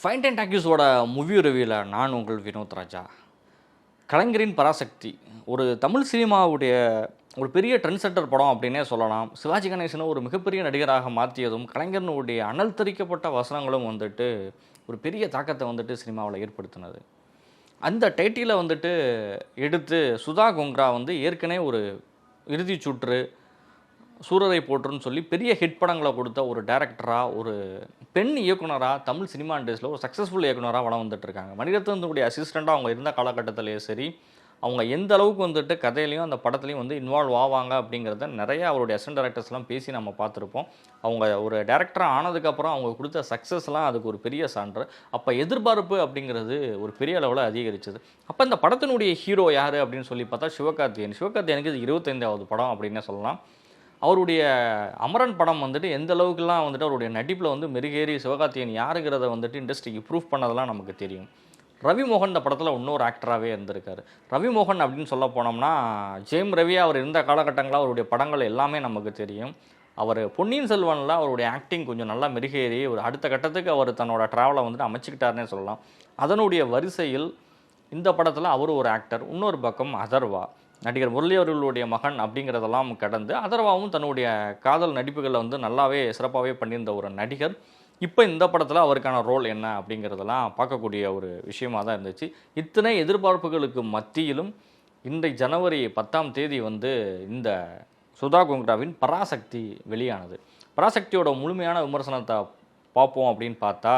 Find and டாக்கிஸோட movie ரிவ்யூவில் நான் உங்கள் வினோத் ராஜா. கலைஞரின் பராசக்தி ஒரு தமிழ் சினிமாவுடைய ஒரு பெரிய ட்ரெண்ட் செட்டர் படம் அப்படின்னே சொல்லலாம். சிவாஜி கணேசனை ஒரு மிகப்பெரிய நடிகராக மாற்றியதும் கலைஞரனுடைய அனல் தரிக்கப்பட்ட வசனங்களும் ஒரு பெரிய தாக்கத்தை சினிமாவில் ஏற்படுத்தினது. அந்த டைட்டிலை எடுத்து சுதா கோங்கரா ஏற்கனவே ஒரு இறுதி சுற்று, சூரரை போற்றுன்னு சொல்லி பெரிய ஹிட் படங்களை கொடுத்த ஒரு டைரக்டராக, ஒரு பெண் இயக்குனராக தமிழ் சினிமா இண்டஸ்ட்ரியில் ஒரு சக்ஸஸ்ஃபுல் இயக்குனராக வளம் வந்துட்டுருக்காங்க. மணிரத்னத்துடைய அசிஸ்டண்ட்டாக அவங்க இருந்த காலகட்டத்திலேயே சரி, அவங்க எந்த அளவுக்கு கதையிலையும் அந்த படத்துலையும் இன்வால்வ் ஆவாங்க அப்படிங்கிறத நிறைய அவருடைய அசிஸ்டன்ட் டைரக்டர்ஸ்லாம் பேசி நம்ம பார்த்துருப்போம். அவங்க ஒரு டைரக்டராக ஆனதுக்கப்புறம் அவங்க கொடுத்த சக்ஸஸ்லாம் அதுக்கு ஒரு பெரிய சான்று. அப்போ எதிர்பார்ப்பு அப்படிங்கிறது ஒரு பெரிய அளவில் அதிகரிச்சது. அப்போ இந்த படத்தினுடைய ஹீரோ யார் அப்படின்னு சொல்லி பார்த்தா சிவகார்த்திகேயனுக்கு இது 25வது படம் அப்படின்னே சொல்லலாம். அவருடைய அமரன் படம் எந்த அளவுக்குலாம் அவருடைய நடிப்பில் மெருகேறி சிவகார்த்திகேயன் யாருங்கிறத இண்டஸ்ட்ரிக்கு ப்ரூஃப் பண்ணதெல்லாம் நமக்கு தெரியும். ரவிமோகன் இந்த படத்தில் இன்னொரு ஆக்டராகவே இருந்திருக்காரு. ரவிமோகன் அப்படின்னு சொல்ல போனோம்னா ஜெயம் ரவி அவர் இருந்த காலகட்டங்களில் அவருடைய படங்கள் எல்லாமே நமக்கு தெரியும். அவர் பொன்னியின் செல்வனில் அவருடைய ஆக்டிங் கொஞ்சம் நல்லா மெருகேறி ஒரு அடுத்த கட்டத்துக்கு அவர் தன்னோட ட்ராவலை அமைச்சிக்கிட்டாருன்னே சொல்லலாம். அதனுடைய வரிசையில் இந்த படத்தில் அவர் ஒரு ஆக்டர். இன்னொரு பக்கம் அதர்வா, நடிகர் முரளி அவர்களுடைய மகன் அப்படிங்கிறதெல்லாம் கடந்து அதர்வாவும் தன்னுடைய காதல் நடிப்புகளை நல்லாவே சிறப்பாகவே பண்ணியிருந்த ஒரு நடிகர். இப்போ இந்த படத்தில் அவருக்கான ரோல் என்ன அப்படிங்கிறதெல்லாம் பார்க்கக்கூடிய ஒரு விஷயமாக தான் இருந்துச்சு. இத்தனை எதிர்பார்ப்புகளுக்கு மத்தியிலும் இன்றைக்கு ஜனவரி 10ஆம் தேதி இந்த சுதா கோங்கராவின் பராசக்தி வெளியானது. பராசக்தியோட முழுமையான விமர்சனத்தை பார்ப்போம் அப்படின்னு பார்த்தா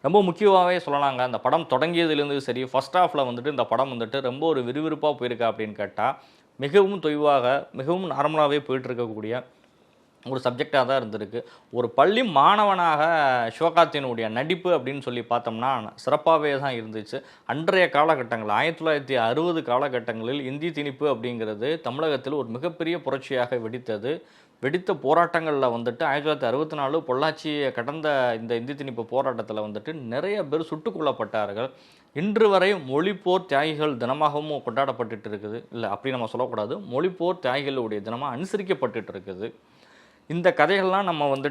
ரொம்ப முக்கியமாகவே சொல்லலாங்க. அந்த படம் தொடங்கியதுலேருந்து சரி, ஃபஸ்ட் ஹாஃபில் இந்த படம் ரொம்ப ஒரு விறுவிறுப்பாக போயிருக்கா அப்படின்னு கேட்டால் மிகவும் தொய்வாக, மிகவும் நார்மலாகவே போயிட்டுருக்கக்கூடிய ஒரு சப்ஜெக்டாக தான் இருந்திருக்கு. ஒரு பள்ளி மாணவனாக சிவகார்த்திகேயனுடைய நடிப்பு அப்படின்னு சொல்லி பார்த்தோம்னா சிறப்பாகவே தான் இருந்துச்சு. அன்றைய காலகட்டங்கள் 1960 காலகட்டங்களில் இந்தி திணிப்பு அப்படிங்கிறது தமிழகத்தில் ஒரு மிகப்பெரிய புரட்சியாக வெடித்த போராட்டங்களில் 1964 பொள்ளாச்சியை கடந்த இந்த இந்தி திணிப்பு போராட்டத்தில் நிறைய பேர் சுட்டுக் கொல்லப்பட்டார்கள். இன்று வரை மொழிப்போர் தியாகிகள் தினமாகவும் கொண்டாடப்பட்டு இருக்குது. இல்லை அப்படி நம்ம சொல்லக்கூடாது, மொழிப்போர் தியாகிகளுடைய தினமாக அனுசரிக்கப்பட்டு இருக்குது. இந்த கதைகள்லாம் நம்ம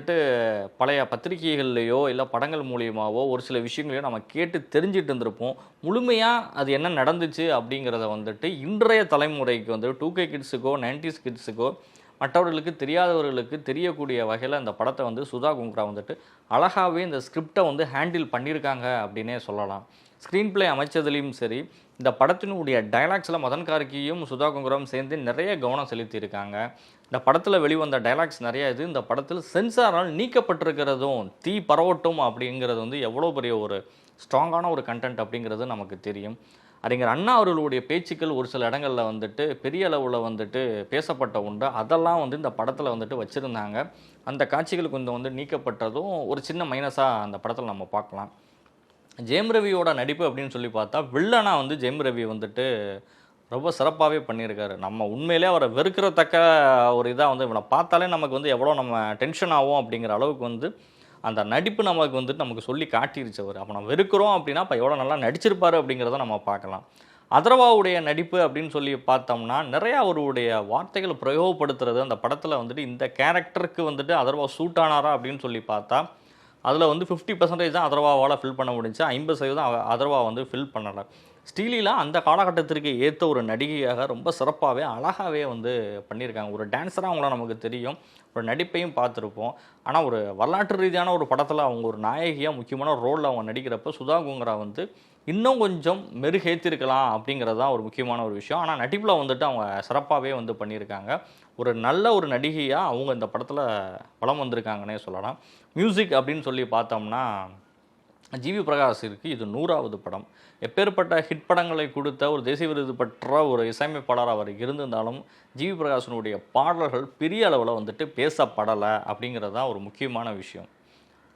பழைய பத்திரிகைகள்லையோ இல்லை படங்கள் மூலியமாகவோ ஒரு சில விஷயங்களையோ நம்ம கேட்டு தெரிஞ்சிட்டு இருந்திருப்போம். முழுமையாக அது என்ன நடந்துச்சு அப்படிங்கிறத இன்றைய தலைமுறைக்கு 2K கிட்ஸுக்கோ 90s கிட்ஸுக்கோ மற்றவர்களுக்கு தெரியாதவர்களுக்கு தெரியக்கூடிய வகையில் அந்த படத்தை சுதா கோங்கரா அழகாகவே இந்த ஸ்கிரிப்டை ஹேண்டில் பண்ணியிருக்காங்க அப்படின்னே சொல்லலாம். ஸ்க்ரீன் பிளே அமைச்சதுலேயும் சரி, இந்த படத்தினுடைய டைலாக்ஸில் மதன் கார்கியும் சுதா கோங்கராவும் சேர்ந்து நிறைய கவனம் செலுத்தியிருக்காங்க. இந்த படத்தில் வெளிவந்த டைலாக்ஸ் நிறையா இந்த படத்தில் சென்சாரால் நீக்கப்பட்டிருக்கிறதும் தீ பரவட்டும் அப்படிங்கிறது எவ்வளோ பெரிய ஒரு ஸ்ட்ராங்கான ஒரு கண்டென்ட் அப்படிங்கிறது நமக்கு தெரியும். அறிஞர் அண்ணா அவர்களுடைய பேச்சுக்கள் ஒரு சில இடங்களில் பெரிய அளவில் பேசப்பட்ட உண்டு. அதெல்லாம் இந்த படத்தில் வச்சுருந்தாங்க. அந்த காட்சிகள் கொஞ்சம் நீக்கப்பட்டதும் ஒரு சின்ன மைனஸாக அந்த படத்தில் நம்ம பார்க்கலாம். ஜெயம் ரவியோட நடிப்பு அப்படின்னு சொல்லி பார்த்தா வில்லனா ஜெயம் ரவி ரொம்ப சிறப்பாகவே பண்ணியிருக்காரு. நம்ம உண்மையிலே அவரை வெறுக்கிறத்தக்க ஒரு இதாக இவனை பார்த்தாலே நமக்கு எவ்வளோ நம்ம டென்ஷன் ஆகும் அப்படிங்கிற அளவுக்கு அந்த நடிப்பு நமக்கு சொல்லி காட்டிருச்சு. அவர் அப்போ நம்ம வெறுக்கிறோம் அப்படின்னா அப்போ எவ்வளோ நல்லா நடிச்சிருப்பார் அப்படிங்கிறத நம்ம பார்க்கலாம். அதர்வாவுடைய நடிப்பு அப்படின்னு சொல்லி பார்த்தோம்னா நிறையா அவருடைய வார்த்தைகள் பிரயோகப்படுத்துறது அந்த படத்தில் இந்த கேரக்டருக்கு அதர்வா சூட் ஆனாரா அப்படின்னு சொல்லி பார்த்தா அதில் 50% தான் அதர்வாவால் ஃபில் பண்ண முடிஞ்சு, 50% அதர்வா ஃபில் பண்ணலை. ஸ்டீலியில் அந்த காலகட்டத்திற்கு ஏற்ற ஒரு நடிகையாக ரொம்ப சிறப்பாகவே அழகாகவே பண்ணியிருக்காங்க. ஒரு டான்ஸராக அவங்கள நமக்கு தெரியும், ஒரு நடிப்பையும் பார்த்துருப்போம். ஆனால் ஒரு வரலாற்று ரீதியான ஒரு படத்தில் அவங்க ஒரு நாயகியாக முக்கியமான ரோலில் அவங்க நடிக்கிறப்ப சுதா கோங்கரா இன்னும் கொஞ்சம் மெருகேற்றிருக்கலாம் அப்படிங்கிறது தான் ஒரு முக்கியமான ஒரு விஷயம். ஆனால் நடிப்பில் அவங்க சிறப்பாகவே பண்ணியிருக்காங்க. ஒரு நல்ல ஒரு நடிகையாக அவங்க இந்த படத்தில் வலம் வந்திருக்காங்கன்னே சொல்லலாம். மியூசிக் அப்படின்னு சொல்லி பார்த்தோம்னா ஜிவி பிரகாஷிற்கு இது 100வது படம். எப்பேற்பட்ட ஹிட் படங்களை கொடுத்த ஒரு தேசிய விருது பெற்ற ஒரு இசையமைப்பாளர் அவர் இருந்திருந்தாலும் ஜிவி பிரகாஷினுடைய பாடல்கள் பெரிய அளவில் பேசப்படலை அப்படிங்கிறது தான் ஒரு முக்கியமான விஷயம்.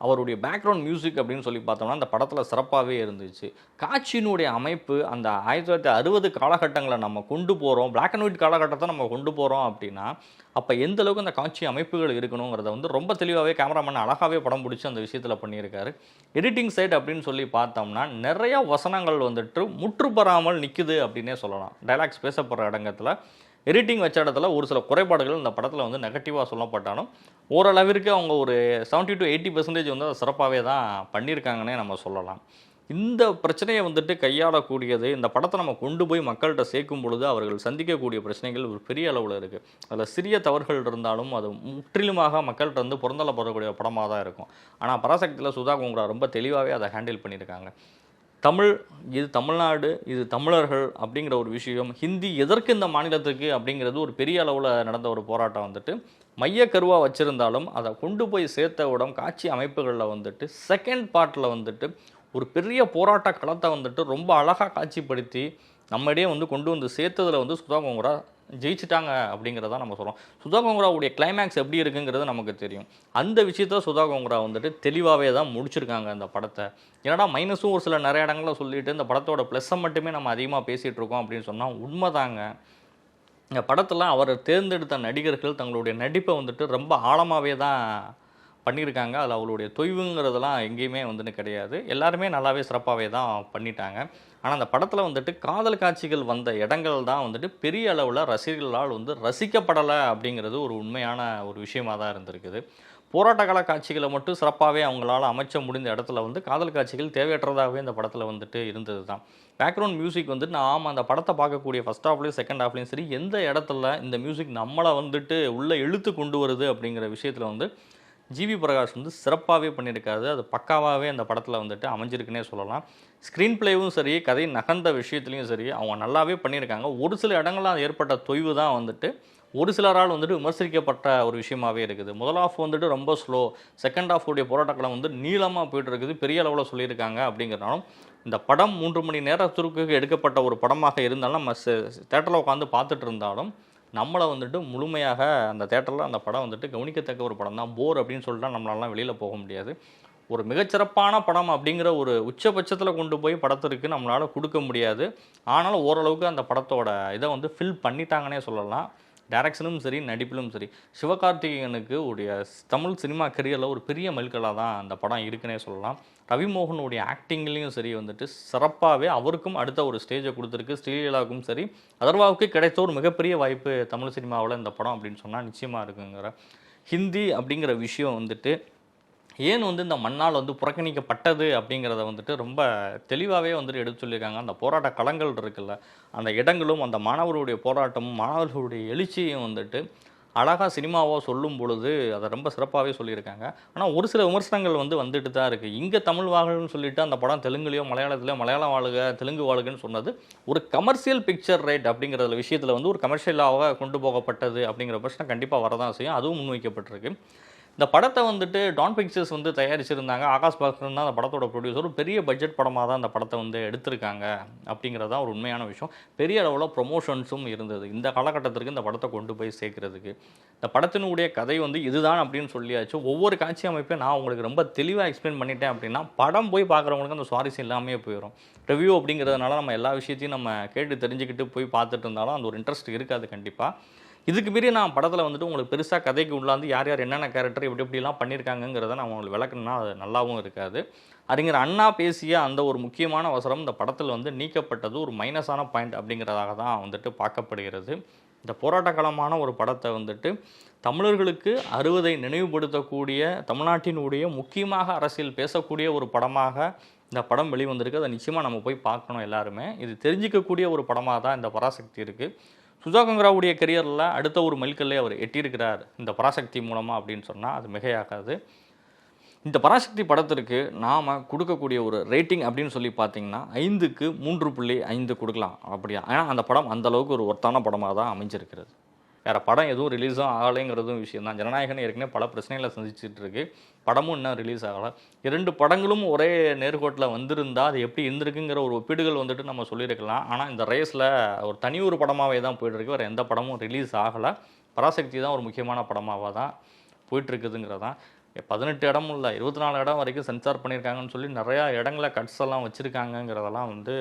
அவருடைய பேக்ரவுண்ட் மியூசிக் அப்படின்னு சொல்லி பார்த்தோம்னா அந்த படத்தில் சிறப்பாகவே இருந்துச்சு. காட்சியினுடைய அமைப்பு அந்த 1960 காலகட்டங்களை நம்ம கொண்டு போகிறோம், பிளாக் அண்ட் ஒயிட் காலகட்டத்தை நம்ம கொண்டு போகிறோம் அப்படின்னா அப்போ எந்த அளவுக்கு அந்த காட்சி அமைப்புகள் இருக்கணுங்கிறத ரொம்ப தெளிவாகவே கேமராமேன் அழகாகவே படம் பிடிச்சி அந்த விஷயத்தில் பண்ணியிருக்காரு. எடிட்டிங் சைட் அப்படின்னு சொல்லி பார்த்தோம்னா நிறையா வசனங்கள் முற்றுப்பெறாமல் நிற்குது அப்படின்னே சொல்லலாம். டைலாக்ஸ் பேசப்படுற இடங்கத்தில் எடிட்டிங் வச்ச இடத்துல ஒரு சில குறைபாடுகள் இந்த படத்தில் வந்து நெகட்டிவாக சொல்லப்பட்டாலும் ஓரளவிற்கு அவங்க ஒரு 70 to 80% வந்து அதை சிறப்பாகவே தான் பண்ணியிருக்காங்கன்னே நம்ம சொல்லலாம். இந்த பிரச்சனையை வந்துட்டு கையாளக்கூடியது இந்த படத்தை நம்ம கொண்டு போய் மக்கள்கிட்ட சேர்க்கும் பொழுது அவர்கள் சந்திக்கக்கூடிய பிரச்சனைகள் ஒரு பெரிய அளவில் இருக்குது. அதில் சிறிய தவறுகள் இருந்தாலும் அது முற்றிலுமாக மக்கள்கிட்ட வந்து புறந்தள்ளப்படக்கூடிய படமாக தான் இருக்கும். ஆனால் பராசக்தியில் சுதா கோங்கரா ரொம்ப தெளிவாகவே அதை ஹேண்டில் பண்ணியிருக்காங்க. தமிழ், இது தமிழ்நாடு, இது தமிழர்கள் அப்படிங்கிற ஒரு விஷயம், ஹிந்தி எதற்கு இந்த மாநிலத்துக்கு அப்படிங்கிறது ஒரு பெரிய அளவில் நடந்த ஒரு போராட்டம் வந்துட்டு மையக்கருவாக வச்சுருந்தாலும் அதை கொண்டு போய் சேர்த்த இடம் காட்சி அமைப்புகளில் வந்துட்டு செகண்ட் பார்ட்டில் வந்துட்டு ஒரு பெரிய போராட்ட களத்தை வந்துட்டு ரொம்ப அழகாக காட்சிப்படுத்தி நம்மிடையே வந்து கொண்டு வந்து சேர்த்ததில் வந்து சுதா கோங்கரா ஜெயிச்சிட்டாங்க அப்படிங்கிறத நம்ம சொல்கிறோம். சுதா கோங்கராவுடைய கிளைமேக்ஸ் எப்படி இருக்குங்கிறது நமக்கு தெரியும். அந்த விஷயத்த சுதா கோங்கரா வந்துட்டு தெளிவாகவே தான் முடிச்சிருக்காங்க அந்த படத்தை. ஏன்னா மைனஸும் ஒரு சில நிறைய இடங்களில் சொல்லிட்டு இந்த படத்தோட ப்ளஸ்ஸை மட்டுமே நம்ம அதிகமாக பேசிகிட்டு இருக்கோம் அப்படின்னு சொன்னால் உண்மைதாங்க. இந்த படத்தில் அவர் தேர்ந்தெடுத்த நடிகர்கள் தங்களுடைய நடிப்பை வந்துட்டு ரொம்ப ஆழமாகவே தான் பண்ணியிருக்காங்க. அதில் அவளுடைய தொய்வுங்கிறதெல்லாம் எங்கேயுமே வந்துட்டு கிடையாது. எல்லாருமே நல்லாவே சிறப்பாகவே தான் பண்ணிட்டாங்க. ஆனால் அந்த படத்தில் வந்துட்டு காதல் காட்சிகள் வந்த இடங்கள் தான் வந்துட்டு பெரிய அளவில் ரசிகர்களால் வந்து ரசிக்கப்படலை அப்படிங்கிறது ஒரு உண்மையான ஒரு விஷயமாக தான் இருந்திருக்குது. போராட்டகால காட்சிகளை மட்டும் சிறப்பாகவே அவங்களால அமைச்ச முடிந்த இடத்துல வந்து காதல் காட்சிகள் தேவையற்றதாகவே இந்த படத்தில் வந்துட்டு இருந்தது தான். பேக்ரவுண்ட் மியூசிக் வந்துட்டு நாம் அந்த படத்தை பார்க்கக்கூடிய ஃபஸ்ட் ஹாஃப்லேயும் செகண்ட் ஹாஃப்லேயும் சரி எந்த இடத்துல இந்த மியூசிக் நம்மளை வந்துட்டு உள்ளே இழுத்து கொண்டு வருது அப்படிங்கிற விஷயத்தில் வந்து ஜிவி பிரகாஷ் வந்து சிறப்பாகவே பண்ணியிருக்காரு. அது பக்காவாகவே அந்த படத்தில் வந்துட்டு அமைஞ்சிருக்குன்னே சொல்லலாம். ஸ்க்ரீன் பிளேவும் சரி, கதை நகர்ந்த விஷயத்துலையும் சரி அவங்க நல்லாவே பண்ணியிருக்காங்க. ஒரு சில இடங்கள்லாம் ஏற்பட்ட தொய்வு தான் வந்துட்டு ஒரு சிலரால் வந்துட்டு விமர்சிக்கப்பட்ட ஒரு விஷயமாகவே இருக்குது. முதல் ஹாஃப் வந்துட்டு ரொம்ப ஸ்லோ, செகண்ட் ஹாஃபுடைய போராட்டக்களம் வந்து நீளமாக போயிட்டு இருக்குது, பெரிய அளவில் சொல்லியிருக்காங்க. அப்படிங்கிறனாலும் இந்த படம் 3 மணி நேரத்திற்கு எடுக்கப்பட்ட ஒரு படமாக இருந்தாலும் நம்ம தேட்டரில் உட்காந்து பார்த்துட்டு இருந்தாலும் நம்மளை வந்துட்டு முழுமையாக அந்த தேட்டரில் அந்த படம் வந்துட்டு கவனிக்கத்தக்க ஒரு படம் தான். போர் அப்படின்னு சொல்லிட்டு நம்மளாலாம் வெளியில் போக முடியாது. ஒரு மிகச்சிறப்பான படம் அப்படிங்கிற ஒரு உச்சபட்சத்தில் கொண்டு போய் படத்திற்கு நம்மளால் கொடுக்க முடியாது. ஆனாலும் ஓரளவுக்கு அந்த படத்தோட இதை வந்து ஃபில் பண்ணிட்டாங்கன்னே சொல்லலாம். டைரக்ஷனும் சரி, நடிப்பிலும் சரி. சிவகார்த்திகேயனுக்கு உடைய தமிழ் சினிமா கரியரில் ஒரு பெரிய மைல்கல்லாக தான் அந்த படம் இருக்குன்னே சொல்லலாம். ரவிமோகனுடைய ஆக்டிங்லேயும் சரி வந்துட்டு சிறப்பாகவே அவருக்கும் அடுத்த ஒரு ஸ்டேஜை கொடுத்துருக்கு. ஸ்ரீலீலாவுக்கும் சரி, அதர்வாவுக்கு கிடைத்த ஒரு மிகப்பெரிய வாய்ப்பு தமிழ் சினிமாவில் இந்த படம் அப்படின்னு சொன்னால் நிச்சயமாக இருக்குங்கிற. ஹிந்தி அப்படிங்கிற விஷயம் வந்துட்டு ஏன் வந்து இந்த மண்ணால் வந்து புறக்கணிக்கப்பட்டது அப்படிங்கிறத வந்துட்டு ரொம்ப தெளிவாகவே வந்துட்டு எடுத்து சொல்லியிருக்காங்க. அந்த போராட்ட களங்கள் இருக்குல்ல, அந்த இடங்களும் அந்த மாணவர்களுடைய போராட்டமும் மாணவர்களுடைய எழுச்சியும் வந்துட்டு அழகாக சினிமாவாக சொல்லும் பொழுது அதை ரொம்ப சிறப்பாகவே சொல்லியிருக்காங்க. ஆனால் ஒரு சில விமர்சனங்கள் வந்துட்டு தான் இருக்குது. இங்கே தமிழ் வாழுன்னு சொல்லிட்டு அந்த படம் தெலுங்குலையோ மலையாளத்திலையோ மலையாளம் வாழுக தெலுங்கு வாழுகன்னு சொன்னது ஒரு கமர்ஷியல் பிக்சர் ரைட் அப்படிங்கிற விஷயத்தில் வந்து ஒரு கமர்ஷியலாக கொண்டு போகப்பட்டது அப்படிங்கிற பிரச்சனை கண்டிப்பாக வரதான் செய்யும். அதுவும் முன்வைக்கப்பட்டிருக்கு. இந்த படத்தை வந்துட்டு டான் பிக்சர்ஸ் வந்து தயாரிச்சிருந்தாங்க. ஆகாஷ் பாஸ்கரன் தான் அந்த படத்தோட ப்ரொடியூசர். பெரிய பட்ஜெட் படமாக தான் அந்த படத்தை வந்து எடுத்திருக்காங்க அப்படிங்கிறது தான் ஒரு உண்மையான விஷயம். பெரிய அளவில் ப்ரொமோஷன்ஸும் இருந்தது இந்த காலகட்டத்திற்கு இந்த படத்தை கொண்டு போய் சேர்க்கறதுக்கு. இந்த படத்தினுடைய கதை வந்து இதுதான் அப்படின்னு சொல்லியாச்சு. ஒவ்வொரு காட்சி அமைப்பையும் நான் உங்களுக்கு ரொம்ப தெளிவாக எக்ஸ்பிளைன் பண்ணிட்டேன் அப்படின்னா படம் போய் பார்க்குறவங்களுக்கு அந்த சுவாரஸ்யம் இல்லாமே போயிடும். ரிவ்யூ அப்படிங்கிறதுனால நம்ம எல்லா விஷயத்தையும் நம்ம கேட்டு தெரிஞ்சுக்கிட்டு போய் பார்த்துட்டு இருந்தாலும் அந்த ஒரு இன்ட்ரெஸ்ட் இருக்காது கண்டிப்பாக. இதுக்கு மீறி நான் படத்தில் வந்துட்டு உங்களுக்கு பெருசாக கதைக்கு உள்ளாந்து யார் யார் என்னென்ன கேரக்டர் எப்படிலாம் பண்ணியிருக்காங்கிறத நான் உங்களுக்கு விளக்கணும்னா அது நல்லாவும் இருக்காது. அறிஞர் அண்ணா பேசிய அந்த ஒரு முக்கியமான அவசரம் இந்த படத்தில் வந்து நீக்கப்பட்டது ஒரு மைனஸான பாயிண்ட் அப்படிங்கிறதாக தான் வந்துட்டு பார்க்கப்படுகிறது. இந்த போராட்டக்காலமான ஒரு படத்தை வந்துட்டு தமிழர்களுக்கு 60ஐ நினைவுபடுத்தக்கூடிய தமிழ்நாட்டினுடைய முக்கியமாக அரசியல் பேசக்கூடிய ஒரு படமாக இந்த படம் வெளிவந்திருக்கு. அதை நிச்சயமாக நம்ம போய் பார்க்கணும் எல்லாருமே. இது தெரிஞ்சிக்கக்கூடிய ஒரு படமாக தான் இந்த பராசக்தி இருக்குது. சுதா கோங்கராவுடைய கரியரில் அடுத்த ஒரு மைல்கல்லை அவர் எட்டியிருக்கிறார் இந்த பராசக்தி மூலமாக அப்படின்னு சொன்னால் அது மிகையாகாது. இந்த பராசக்தி படத்திற்கு நாம் கொடுக்கக்கூடிய ஒரு ரேட்டிங் அப்படின்னு சொல்லி பார்த்தீங்கன்னா 5க்கு 3.5 கொடுக்கலாம். அப்படியா? ஏன்னா அந்த படம் அந்தளவுக்கு ஒரு ஒர்த்தான படமாக தான் அமைஞ்சிருக்கிறது. வேறு படம் எதுவும் ரிலீஸும் ஆகலைங்கிறதும் விஷயம் தான். ஜனநாயகன் ஏற்கனவே பல பிரச்சனைகளை சந்திச்சுட்டு இருக்கு. படமும் இன்னும் ரிலீஸ் ஆகலை. 2 படங்களும் ஒரே நேர்கோட்டில் வந்திருந்தால் அது எப்படி இருந்திருக்குங்கிற ஒரு ஒப்பீடுகள் வந்துட்டு நம்ம சொல்லியிருக்கலாம். ஆனால் இந்த ரேஸில் ஒரு தனி ஒரு படமாகவே தான் போய்ட்டுருக்கு. வேறு எந்த படமும் ரிலீஸ் ஆகலை. பராசக்தி தான் ஒரு முக்கியமான படமாக தான் போயிட்டுருக்குதுங்கிறதான். 18 இடமும் இல்லை, 24 இடம் வரைக்கும் சென்சார் பண்ணியிருக்காங்கன்னு சொல்லி நிறையா இடங்களை கட்ஸ் எல்லாம் வச்சுருக்காங்கங்கிறதெல்லாம் வந்து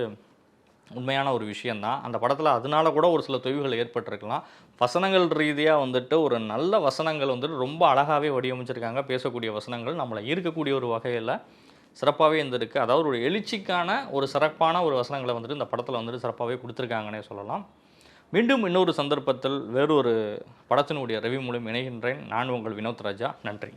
உண்மையான ஒரு விஷயந்தான். அந்த படத்தில் அதனால கூட ஒரு சில தொய்வுகள் ஏற்பட்டிருக்கலாம். வசனங்கள் ரீதியாக வந்துட்டு ஒரு நல்ல வசனங்கள் வந்துட்டு ரொம்ப அழகாகவே வடிவமைச்சிருக்காங்க. பேசக்கூடிய வசனங்கள் நம்மளை ஈர்க்கக்கூடிய ஒரு வகையில் சிறப்பாகவே இருந்திருக்கு. அதாவது ஒரு எழுச்சிக்கான ஒரு சிறப்பான ஒரு வசனங்களை வந்துட்டு இந்த படத்தில் வந்துட்டு சிறப்பாகவே கொடுத்துருக்காங்கன்னே சொல்லலாம். மீண்டும் இன்னொரு சந்தர்ப்பத்தில் வேறொரு படத்தினுடைய ரிவ்யூ மூலம் இணைகின்றேன். நான் உங்கள் வினோத் ராஜா. நன்றி.